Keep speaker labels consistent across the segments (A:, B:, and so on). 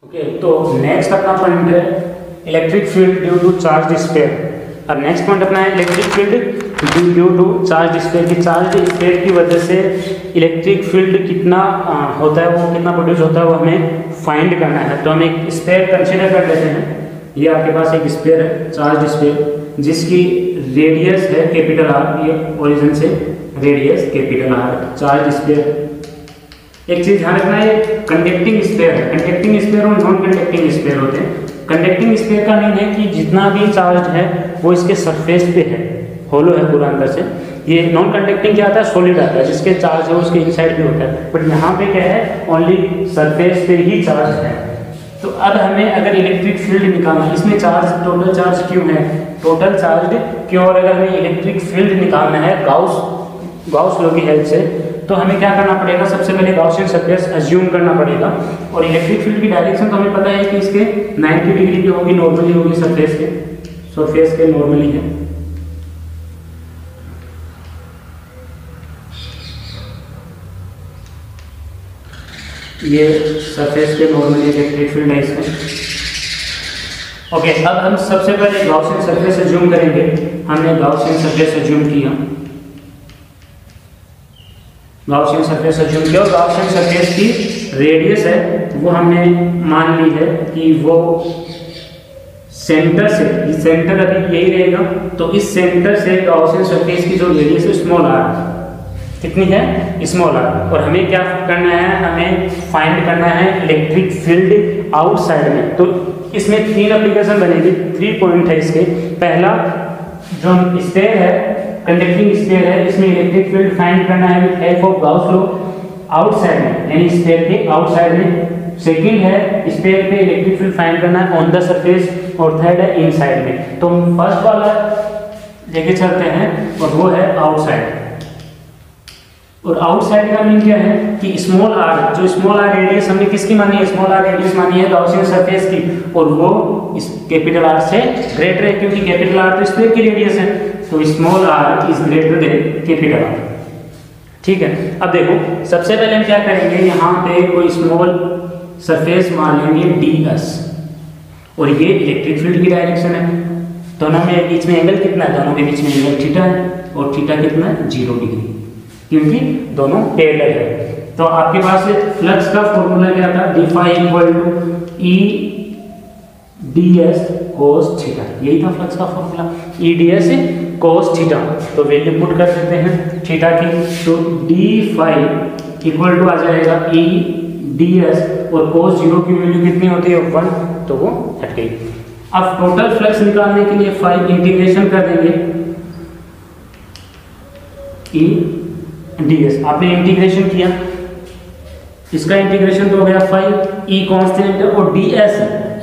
A: Okay, तो next अपना point है electric field due to charge sphere. अब नेक्स्ट पॉइंट अपना है electric field due to charge sphere की चार्ज स्पेयर की वजह से इलेक्ट्रिक फील्ड कितना होता है, वो कितना प्रोड्यूस होता है, वो हमें फाइंड करना है। तो हम एक स्पेयर कंसीडर कर लेते हैं। ये आपके पास एक स्पेयर है, चार्ज स्पेयर, जिसकी रेडियस है कैपिटल आर, ये ओरिजिन से radius capital R, charge sphere. एक चीज ध्यान रखना है, कंडक्टिंग स्पेयर है। कंडक्टिंग स्पेयर और नॉन कंडक्टिंग स्पेयर होते हैं। कंडक्टिंग स्पेयर का मीन है कि जितना भी चार्ज है वो इसके सरफेस पे है, होलो है पूरा अंदर से। ये नॉन कंडक्टिंग क्या आता है, सॉलिड आता है, जिसके चार्ज है उसके इनसाइड भी होता है। बट यहाँ पे क्या है, ओनली सरफेस पे ही चार्ज है। तो अब हमें अगर इलेक्ट्रिक फील्ड निकालना है, इसमें चार्ज टोटल चार्ज क्यों है, टोटल चार्ज क्यों, और अगर हमें इलेक्ट्रिक फील्ड निकालना है गाउस लॉ की हेल्प से, तो हमें क्या करना पड़ेगा, सबसे पहले गाउसियन सरफेस अज्यूम करना पड़ेगा। और इलेक्ट्रिक फील्ड की डायरेक्शन तो हमें पता है कि इसके 90 डिग्री की होगी, नॉर्मली होगी, सरफेस के नॉर्मली है। ये सरफेस पे नॉर्मली इलेक्ट्रिक फील्ड है इसमें। ओके, अब हम सबसे पहले गाउसियन सरफेस अज्यूम करेंगे। हमने गाउसियन सरफेस अज्यूम किया, गाउसियन सरफेस अज्यूम किया, और गाउसियन सरफेस की रेडियस है वो हमने मान ली है कि वो सेंटर से, सेंटर अभी यही रहेगा, तो इस सेंटर से गाउसियन सरफेस की जो रेडियस है स्मॉल आर, कितनी है, स्मॉल आर। और हमें क्या करना है, हमें फाइंड करना है इलेक्ट्रिक फील्ड आउटसाइड में। तो इसमें 3 एप्लीकेशन बनेगी, 3 पॉइंट है इसके। पहला जो स्पेयर है, कंडक्टिंग स्पेयर है, इसमें इलेक्ट्रिक फील्ड फाइंड करना है with help of Gauss law outside में, यानी स्पेयर के आउटसाइड में। सेकंड है स्पेयर पे इलेक्ट्रिक फील्ड फाइंड करना है ऑन द सरफेस, और थर्ड है इनसाइड में। तो हम फर्स्ट वाला लेके चलते हैं और वो है आउटसाइड। और आउटसाइड का मीन क्या है कि स्मॉल आर, जो स्मॉल आर रेडियस हमने किसकी मानी है, स्मॉल आर रेडियस मानी है गाउसियन सरफेस की, और वो इस कैपिटल आर से ग्रेटर है, क्योंकि कैपिटल आर तो स्पेयर की रेडियस है। तो small R is greater than capital R. ठीक है, अब देखो सबसे पहले हम क्या करेंगे, यहाँ पे कोई स्मॉल सरफेस मान लेंगे ds, और ये इलेक्ट्रिक फील्ड की डायरेक्शन है। दोनों में बीच में एंगल कितना है, दोनों के बीच में एंगल थीटा है, और थीटा कितना है, 0 डिग्री, क्योंकि दोनों पैरेलल है। तो आपके पास फ्लक्स का फॉर्मूला क्या था, d equal to E ds cos theta, यही था फ्लक्स का formula, E ds cos theta. तो वैल्यू पुट कर देते हैं थीटा की, तो d इक्वल टू आ जाएगा E ds, और cos 0 की वैल्यू कितनी होती है, 1, तो वो हट गई। अब टोटल फ्लक्स निकालने के लिए फाई इंटीग्रेशन कर देंगे E ds। आपने इंटीग्रेशन किया, इसका इंटीग्रेशन तो हो गया 5, E कांस्टेंट, और ds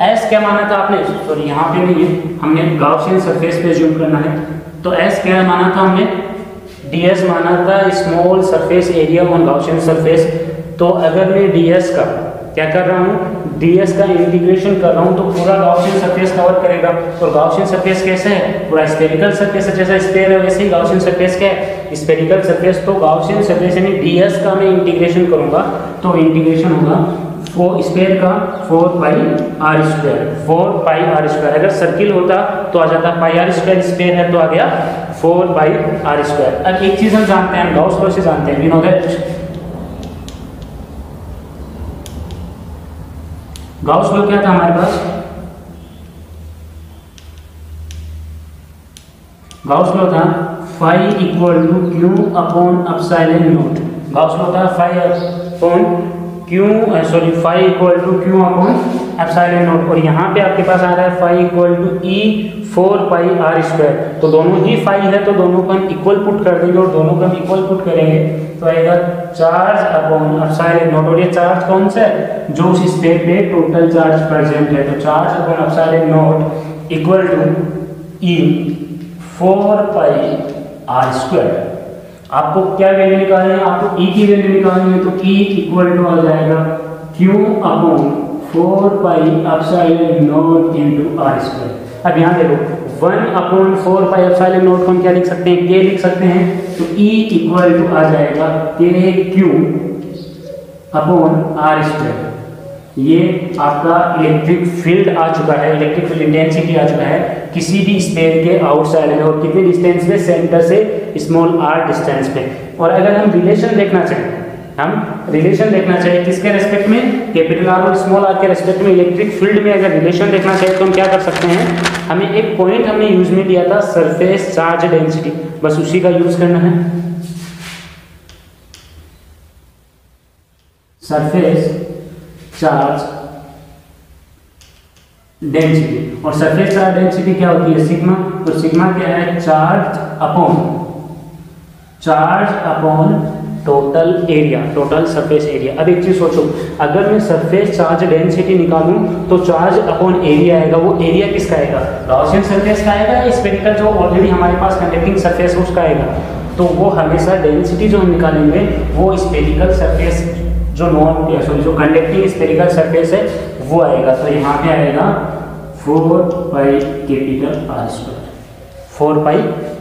A: s क्या माना था आपने, सॉरी यहाँ पे नहीं है, हमने गाउसियन सरफेस पे अज्यूम करना है। तो s क्या माना था हमने, ds माना था small surface area on Gaussian surface. तो अगर मैं ds का क्या कर रहा हूँ, ds का इंटीग्रेशन कर रहा हूँ, तो पूरा गाउसियन सरफेस कवर करेगा। और गाउसियन सरफेस कैसे है, पूरा स्फेरिकल सरफेस है, जैसा स्फेयर है वैसे ही गाउसियन सरफेस क्या है, स्फेरिकल सरफेस। तो गाउसियन सरफेस यानी ds का मैं इंटीग्रेशन करूंगा, तो इंटीग्रेशन होगा स्फेयर का 4πr², 4πr²। अगर सर्किल होता तो आ जाता πr², स्फेयर है तो आ गया 4πr²। अब एक चीज हम जानते हैं, गाउस लॉ से जानते हैं, we know that Gauss law क्या था हमारे पास, गाउस लॉ था phi equal to q upon epsilon naught. Gauss law था phi equal to q upon epsilon naught. और यहाँ पे आपके पास आ रहा है phi equal to E 4πr²। तो दोनों ही फाई है, तो दोनों को हम इक्वल पुट कर देंगे, और दोनों को हम इक्वल पुट करेंगे तो आएगा चार्ज अपॉन एप्सिलॉन नॉट। और ये चार्ज कौन सा है, जो उस स्पेयर पे टोटल चार्ज प्रेजेंट है। तो charge upon epsilon not equal to E 4πr²। आपको क्या वैल्यू निकालनी है, आपको E की वैल्यू निकालनी है, तो E इक्वल टू आ जाएगा Q upon 4πr² into r²। अब यहाँ देखो 1 अपॉन 4πr² को हम क्या लिख सकते हैं, K लिख सकते हैं। तो E इक्वल टू आ जाएगा KQ अपॉन r²। ये आपका इलेक्ट्रिक फील्ड आ चुका है, इलेक्ट्रिक फील्ड इंटेंसिटी आ चुका है किसी भी स्फीयर के आउटसाइड में, और कितने डिस्टेंस पे, सेंटर से स्मॉल r डिस्टेंस पे। और अगर हम रिलेशन देखना चाहें किसके रेस्पेक्ट में, कैपिटल R और स्मॉल r के रेस्पेक्ट में, इलेक्ट्रिक फील्ड में अगर रिलेशन देखना चाहें तो हम क्या कर सकते हैं, हमें एक पॉइंट हमने यूज में लिया था, सरफेस चार्ज डेंसिटी, बस उसी का यूज करना है। सरफेस चार्ज डेंसिटी, और सरफेस चार्ज डेंसिटी क्या होती है, सिग्मा। तो सिग्मा क्या है, charge upon total area, total surface area. अब एक चीज सोचो, अगर मैं सरफेस चार्ज डेंसिटी निकालूं तो चार्ज अपॉन एरिया आएगा, वो एरिया किसका आएगा, गॉसियन सरफेस का आएगा या स्फेरिकल जो ऑलरेडी हमारे पास कंडक्टिंग सरफेस है उसका आएगा। तो वो हमेशा डेंसिटी जो हम निकालेंगे वो स्फेरिकल सरफेस जो जो कंडक्टिंग स्फेरिकल सरफेस है वो आएगा। तो यहाँ पे आएगा 4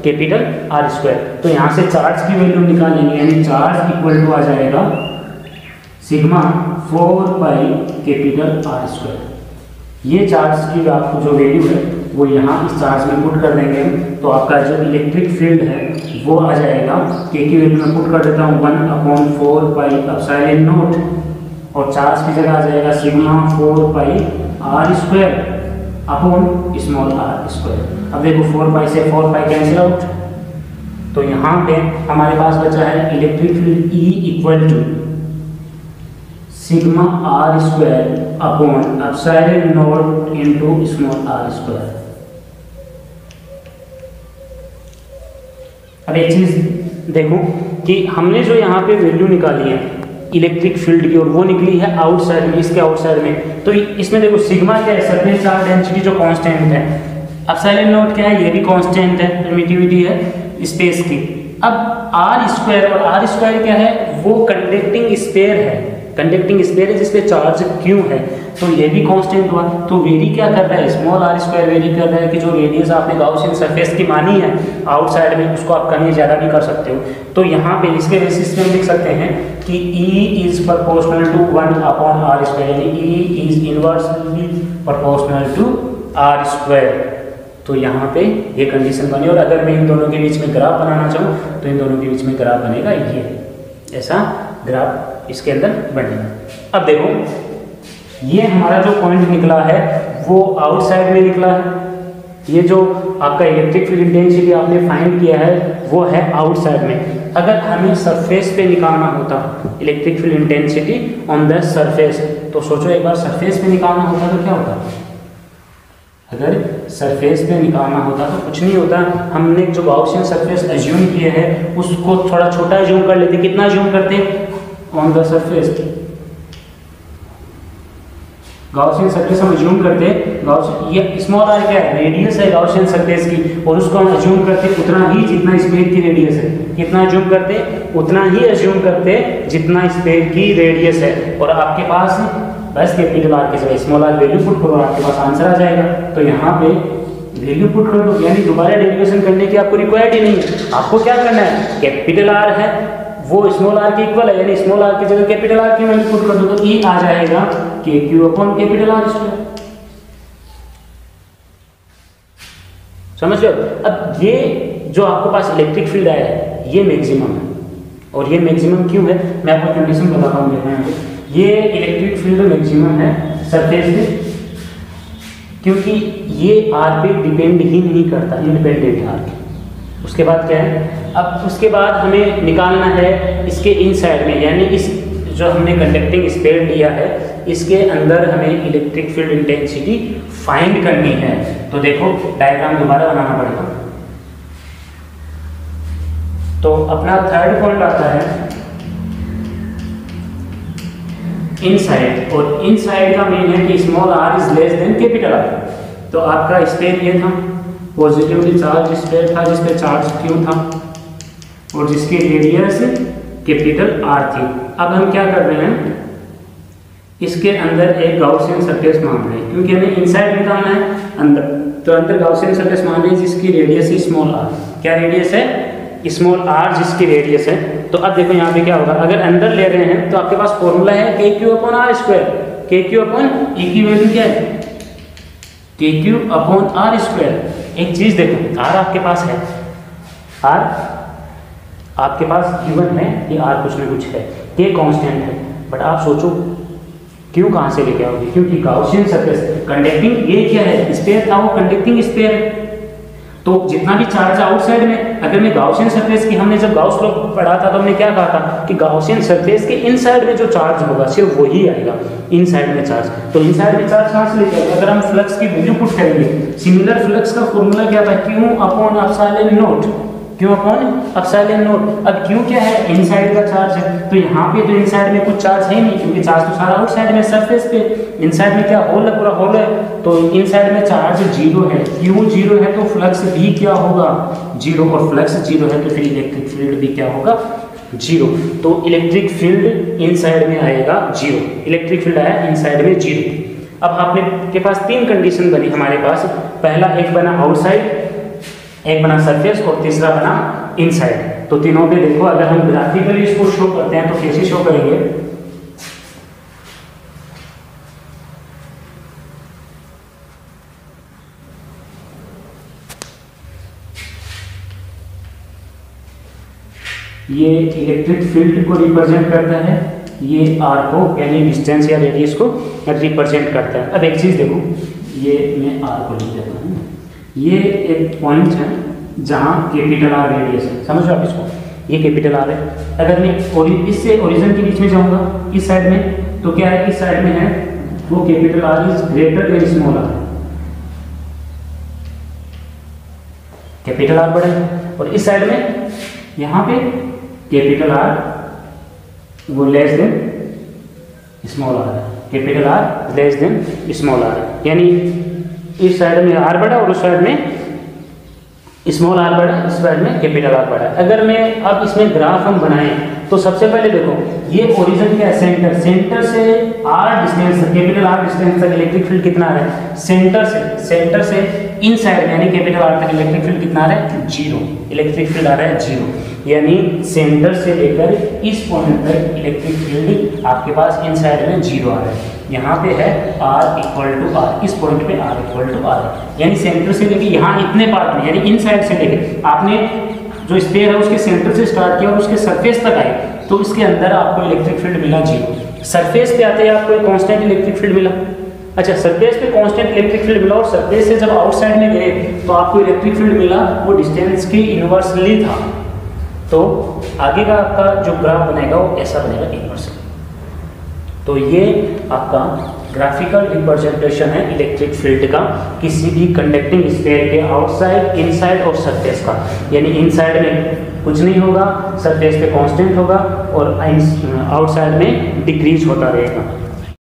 A: कैपिटल R स्क्वायर। तो यहाँ से चार्ज की वैल्यू निकालेंगे, यानी चार्ज इक्वल टू आ जाएगा सिग्मा 4 कैपिटल R स्क्वायर। ये चार्ज की आपको जो वैल्यू है वो यहाँ इस चार्ज में पुट कर देंगे, तो आपका जो इलेक्ट्रिक फील्ड है वो आ जाएगा, के की वैल्यू में पुट कर देता हूँ 1/4 एप्सिलॉन नॉट, और चार्ज की जगह आ जाएगा sigma 4 R square upon small r square. अब देखो 4 से 4 कैंसिल आउट, तो यहाँ पे हमारे पास बचा है electric field E equal to sigma R square upon epsilon not into small r square. अब एक चीज देखो कि हमने जो यहाँ पे वैल्यू निकाली है इलेक्ट्रिक फील्ड की, और वो निकली है आउटसाइड में, इसके आउटसाइड में। तो इसमें देखो सिग्मा क्या है, सरफेस चार्ज डेंसिटी जो कांस्टेंट है, एप्सिलॉन नॉट क्या है, ये भी कांस्टेंट है, परमिटिविटी है स्पेस की। अब R स्क्वायर, और R स्क्वायर क्या है, वो कंडक्टिंग स्फीयर है, कंडक्टिंग स्फीयर है जिसपे चार्ज Q है, तो ये भी कांस्टेंट हुआ। तो वेरी क्या कर रहा है, स्मॉल r स्क्वायर वेरी कर रहा है कि जो रेडियस आपने गॉसियन सरफेस की मानी है आउटसाइड में, उसको आप कहीं ज़्यादा भी कर सकते हो। तो यहाँ पे इसके बेसिस पे हम लिख सकते हैं कि E is proportional to 1/r square, यानी E is inversely proportional to r square. तो यहाँ पे ये कंडीशन बनी, और अगर मैं इन दोनों के बीच में ग्राफ बनाना चाहूँ तो इन दोनों के बीच में ग्राफ बनेगा ये, ऐसा ग्राफ इसके अंदर बनेगा। अब देखो ये हमारा जो पॉइंट निकला है वो आउटसाइड में निकला है, ये जो आपका इलेक्ट्रिक फील्ड इंटेंसिटी आपने फाइंड किया है वो है आउटसाइड में। अगर हमें सरफेस पे निकालना होता electric field intensity on the surface, तो सोचो एक बार सरफेस पे निकालना होता तो क्या होता, अगर सरफेस पे निकालना होता तो कुछ नहीं होता, हमने जो गॉसियन सरफेस अज्यूम किया है उसको थोड़ा छोटा अज्यूम कर लेते। कितना अज्यूम करते, on the surface Gaussian surface हम अज्यूम करते, ये स्मॉल r क्या है, रेडियस है गॉसियन सरफेस की, और उसको हम अज्यूम करते उतना ही जितना स्फीयर की रेडियस है। कितना अज्यूम करते, उतना ही अज्यूम करते जितना स्फीयर की रेडियस है, और आपके पास बस कैपिटल R की जगह स्मॉल r वैल्यू पुट करो, आपके पास आंसर आ जाएगा। तो यहाँ पे वैल्यू पुट कर दो, यानी दोबारा डेरिवेशन करने की आपको रिक्वायर्ड ही नहीं है। आपको क्या करना है, कैपिटल R है वो स्मॉल r के इक्वल है, यानी स्मॉल r की जगह कैपिटल R की वैल्यू पुट कर दो, तो E आ जाएगा KQ upon capital R square. समझ रहे हो। अब ये जो आपके पास इलेक्ट्रिक फील्ड आया है ये मैक्सिमम है, और ये मैक्सिमम क्यों है मैं आपको कंडीशन बताता हूँ। देखो ये इलेक्ट्रिक फील्ड मैक्सिमम है सरफेस पे, क्योंकि ये R पे डिपेंड ही नहीं करता, इंडिपेंडेंट R पे। उसके बाद क्या है, अब उसके बाद हमें निकालना है इसके इनसाइड में, यानी इस जो हमने कंडक्टिंग स्फीयर लिया है इसके अंदर हमें इलेक्ट्रिक फील्ड इंटेंसिटी फाइंड करनी है। तो देखो डायग्राम दोबारा बनाना पड़ेगा। तो अपना थर्ड पॉइंट आता है इनसाइड, और इनसाइड का मीन है कि small r is less than capital R। तो आपका स्फीयर ये था, पॉजिटिवली चार्ज स्फीयर था जिस पे चार्ज Q था और जिसकी रेडियस कैपिटल R थी। अब हम क्या कर रहे हैं, इसके अंदर एक गॉसियन सरफेस मान रहे हैं, क्योंकि हमें इनसाइड निकालना है अंदर, तो अंदर गॉसियन सरफेस मान रहे हैं जिसकी रेडियस है स्मॉल r। क्या रेडियस है, स्मॉल r जिसकी रेडियस है। तो अब देखो यहाँ पे क्या होगा, अगर अंदर ले रहे हैं तो आपके पास फॉर्मूला है KQ अपॉन R स्क्वायर, के क्यू अपॉन ई की वैल्यू क्या है, के क्यू अपॉन आर स्क्वायर। एक चीज देखो, आर आपके पास है, आर आपके पास गिवन है कि आर कुछ ना कुछ है, के कांस्टेंट है, बट आप सोचो क्यू कहाँ से लेके आओगे, क्योंकि गाउसियन सरफेस कंडक्टिंग, ये क्या है, स्फीयर था, वो कंडक्टिंग स्फीयर है। तो जितना भी चार्ज आउटसाइड में, अगर मैं गाउसियन सरफेस की, हमने जब गाउस लॉ पढ़ा था तो हमने क्या कहा था कि गाउसियन सरफेस के इनसाइड में जो चार्ज होगा सिर्फ वही आएगा, इनसाइड में चार्ज। तो इनसाइड में चार्ज कहाँ से लेके आएगा, अगर हम फ्लक्स की वैल्यू पुट करेंगे, सिमिलर फ्लक्स का फॉर्मूला क्या था, Q upon epsilon not, Q upon epsilon not. अब क्यू क्या है, इनसाइड का चार्ज है, तो यहाँ पे तो इनसाइड में कुछ चार्ज है नहीं, क्योंकि चार्ज तो सारा आउटसाइड में सरफेस पे, इनसाइड में क्या होल है, पूरा होल है, तो इनसाइड में चार्ज जीरो है, क्यू जीरो है तो फ्लक्स भी क्या होगा, जीरो, और फ्लक्स जीरो है तो फिर इलेक्ट्रिक फील्ड भी क्या होगा, जीरो। तो इलेक्ट्रिक फील्ड इनसाइड में आएगा जीरो, इलेक्ट्रिक फील्ड आया इनसाइड में जीरो। अब आपने के पास तीन कंडीशन बनी हमारे पास, पहला एक बना आउटसाइड, एक बना सरफेस और तीसरा बना इनसाइड। तो तीनों पे देखो, अगर हम ग्राफिकली इसको शो करते हैं तो कैसे शो करेंगे, ये इलेक्ट्रिक फील्ड को रिप्रेजेंट करता है, ये आर को यानी डिस्टेंस या रेडियस को रिप्रेजेंट करता है। अब एक चीज देखो, ये मैं आर को लिख देता हूँ, ये एक पॉइंट है जहाँ कैपिटल आर रेडियस है, समझो आप इसको, ये कैपिटल आर है। अगर मैं इससे ओरिजिन के बीच में जाऊँगा इस साइड में, तो क्या है, इस साइड में है वो capital R is greater than small R, capital R बड़ा है, और इस साइड में यहाँ पे कैपिटल आर वो लेस देन स्मॉल आर है, capital R less than small R है, यानी इस साइड में आर बड़ा और उस साइड में स्मॉल आर बड़ा, इस साइड में कैपिटल आर बड़ा। अगर मैं अब इसमें ग्राफ हम बनाएं तो सबसे पहले देखो, ये ओरिजिन क्या है, सेंटर, सेंटर से R distance, capital R distance तक इलेक्ट्रिक फील्ड कितना है, सेंटर से इन साइड यानी कैपिटल आर तक इलेक्ट्रिक फील्ड कितना आ रहा है, जीरो, इलेक्ट्रिक फील्ड आ रहा है जीरो, यानी सेंटर से लेकर इस पॉइंट तक इलेक्ट्रिक फील्ड आपके पास इन साइड में जीरो आ रहा है। यहाँ पे है R इक्वल टू आर, इस पॉइंट पे R इक्वल टू आर, यानी सेंटर से लेके यहाँ इतने पार्ट में, यानी इन साइड से लेके आपने जो स्फीयर है उसके सेंटर से स्टार्ट किया और उसके सरफेस तक आए, तो इसके अंदर आपको इलेक्ट्रिक फील्ड मिला जीरो। सरफेस पे आते ही आपको एक कांस्टेंट इलेक्ट्रिक फील्ड मिला, अच्छा सरफेस पे कांस्टेंट इलेक्ट्रिक फील्ड मिला, और सरफेस से जब आउटसाइड में गए तो आपको इलेक्ट्रिक फील्ड मिला वो डिस्टेंस के इनवर्सली था। तो आगे का आपका जो ग्राफ बनेगा वो ऐसा बनेगा, इनवर्सली। तो ये आपका ग्राफिकल रिप्रेजेंटेशन है इलेक्ट्रिक फील्ड का किसी भी कंडक्टिंग स्फीयर के आउटसाइड, इनसाइड और सरफेस का, यानी इनसाइड में कुछ नहीं होगा, सरफेस पे कांस्टेंट होगा और आउटसाइड में डिक्रीज होता रहेगा।